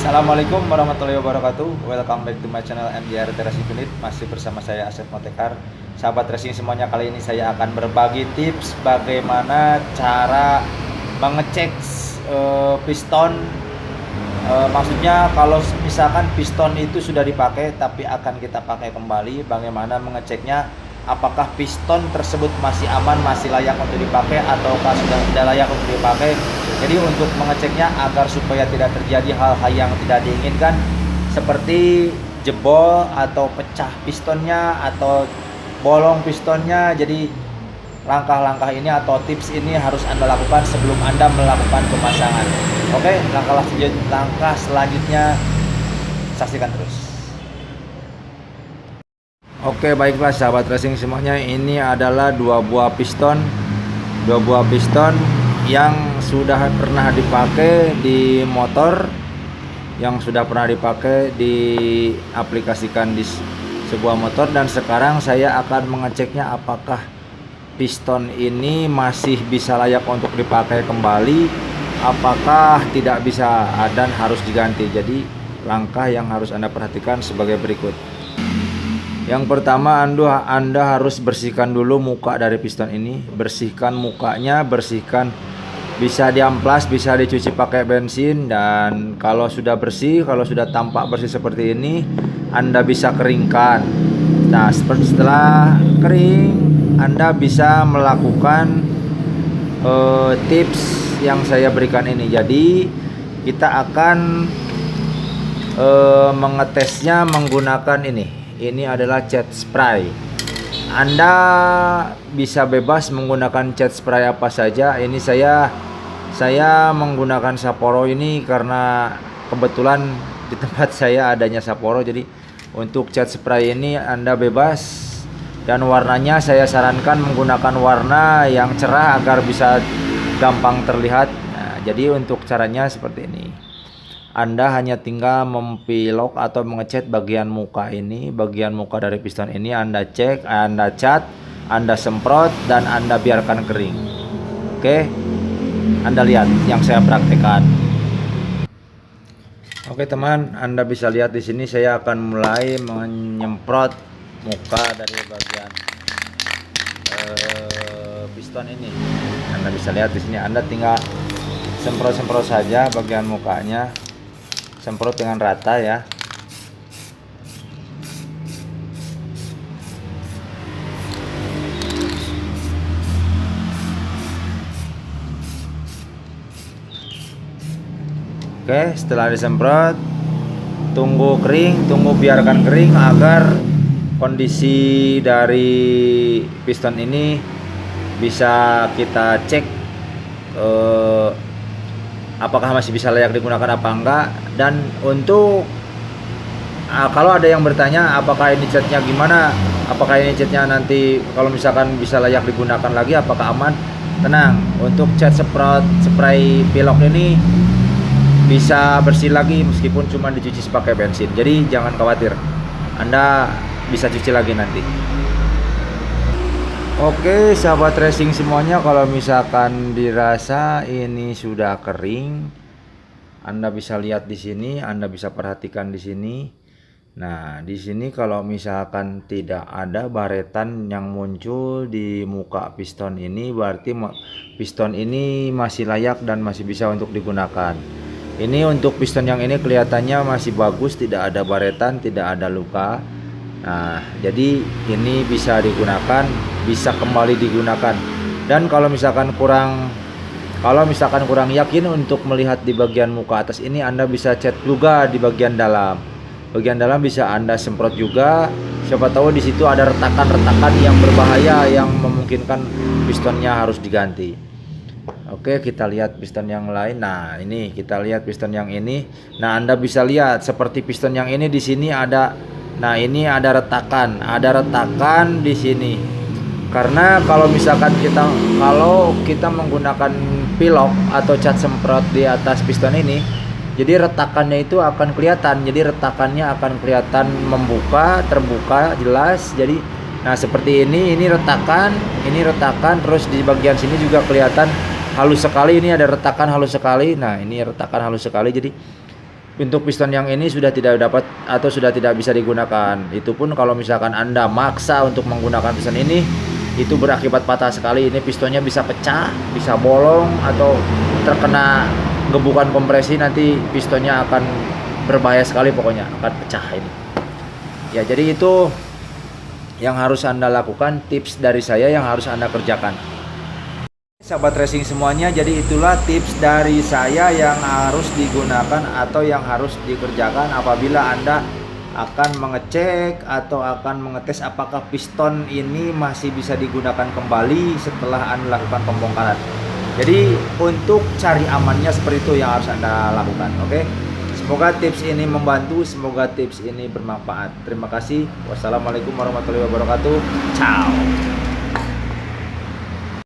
Assalamualaikum warahmatullahi wabarakatuh. Welcome back to my channel MJR Racing Unit. Masih bersama saya Asep Motekar. Sahabat racing semuanya, kali ini saya akan berbagi tips bagaimana cara mengecek piston. Maksudnya kalau misalkan piston itu sudah dipakai tapi akan kita pakai kembali, bagaimana mengeceknya, apakah piston tersebut masih aman, masih layak untuk dipakai ataukah sudah tidak layak untuk dipakai. Jadi untuk mengeceknya agar supaya tidak terjadi hal-hal yang tidak diinginkan seperti jebol atau pecah pistonnya atau bolong pistonnya. Jadi langkah-langkah ini atau tips ini harus Anda lakukan sebelum Anda melakukan pemasangan. Oke, langkah selanjutnya saksikan terus. Oke, baiklah sahabat racing semuanya, ini adalah dua buah piston yang sudah pernah dipakai di motor, yang sudah pernah dipakai diaplikasikan di sebuah motor, dan sekarang saya akan mengeceknya apakah piston ini masih bisa layak untuk dipakai kembali, apakah tidak bisa dan harus diganti. Jadi langkah yang harus Anda perhatikan sebagai berikut. Yang pertama, Anda harus bersihkan dulu muka dari piston ini. Bersihkan mukanya, bisa diamplas, bisa dicuci pakai bensin. Dan kalau sudah bersih, kalau sudah tampak bersih seperti ini, Anda bisa keringkan. Nah, setelah kering, Anda bisa melakukan tips yang saya berikan ini. Jadi kita akan mengetesnya menggunakan ini adalah cat spray. Anda bisa bebas menggunakan cat spray apa saja. Ini saya menggunakan Sapporo ini karena kebetulan di tempat saya adanya Sapporo. Jadi untuk cat spray ini Anda bebas, dan warnanya saya sarankan menggunakan warna yang cerah agar bisa gampang terlihat. Nah, jadi untuk caranya seperti ini. Anda hanya tinggal mempilok atau mengecat bagian muka ini, bagian muka dari piston ini. Anda cek, Anda cat, Anda semprot, dan Anda biarkan kering. Oke, Anda lihat yang saya praktekkan. Oke teman, Anda bisa lihat di sini saya akan mulai menyemprot muka dari bagian piston ini. Anda bisa lihat di sini. Anda tinggal semprot-semprot saja bagian mukanya. Semprot dengan rata ya. Oke, setelah disemprot, tunggu kering, biarkan kering agar kondisi dari piston ini bisa kita cek apakah masih bisa layak digunakan apa enggak. Dan untuk kalau ada yang bertanya apakah ini catnya gimana, apakah ini catnya nanti kalau misalkan bisa layak digunakan lagi, apakah aman, tenang, untuk cat spray pilok ini bisa bersih lagi meskipun cuma dicuci pakai bensin. Jadi jangan khawatir, Anda bisa cuci lagi nanti. Oke sahabat racing semuanya, kalau misalkan dirasa ini sudah kering, Anda bisa lihat di sini, Anda bisa perhatikan di sini. Nah, di sini kalau misalkan tidak ada baretan yang muncul di muka piston ini, berarti piston ini masih layak dan masih bisa untuk digunakan. Ini untuk piston yang ini kelihatannya masih bagus, tidak ada baretan, tidak ada luka. Nah, jadi ini bisa digunakan, bisa kembali digunakan. Dan kalau misalkan kurang yakin untuk melihat di bagian muka atas ini, Anda bisa cat juga di bagian dalam. Bagian dalam bisa Anda semprot juga. Siapa tahu di situ ada retakan-retakan yang berbahaya yang memungkinkan pistonnya harus diganti. Oke, kita lihat piston yang lain. Nah, ini kita lihat piston yang ini. Nah, Anda bisa lihat seperti piston yang ini di sini ada. Nah, ini ada retakan di sini. Karena kalau misalkan kita menggunakan pilok atau cat semprot di atas piston ini, jadi retakannya itu akan kelihatan. Jadi retakannya akan kelihatan terbuka jelas. Jadi nah seperti ini retakan, terus di bagian sini juga kelihatan halus sekali. Ini ada retakan halus sekali. Nah, ini retakan halus sekali. Jadi untuk piston yang ini sudah tidak dapat atau sudah tidak bisa digunakan. Itu pun kalau misalkan Anda maksa untuk menggunakan piston ini, itu berakibat fatal sekali. Ini pistonnya bisa pecah, bisa bolong, atau terkena gebukan kompresi, nanti pistonnya akan berbahaya sekali, pokoknya akan pecah ini. Ya, jadi itu yang harus Anda lakukan, tips dari saya yang harus Anda kerjakan. Sahabat racing semuanya, jadi itulah tips dari saya yang harus digunakan atau yang harus dikerjakan apabila Anda akan mengecek atau akan mengetes apakah piston ini masih bisa digunakan kembali setelah Anda lakukan pembongkaran. Jadi untuk cari amannya seperti itu yang harus Anda lakukan. Oke, semoga tips ini membantu, semoga tips ini bermanfaat. Terima kasih. Wassalamualaikum warahmatullahi wabarakatuh. Ciao.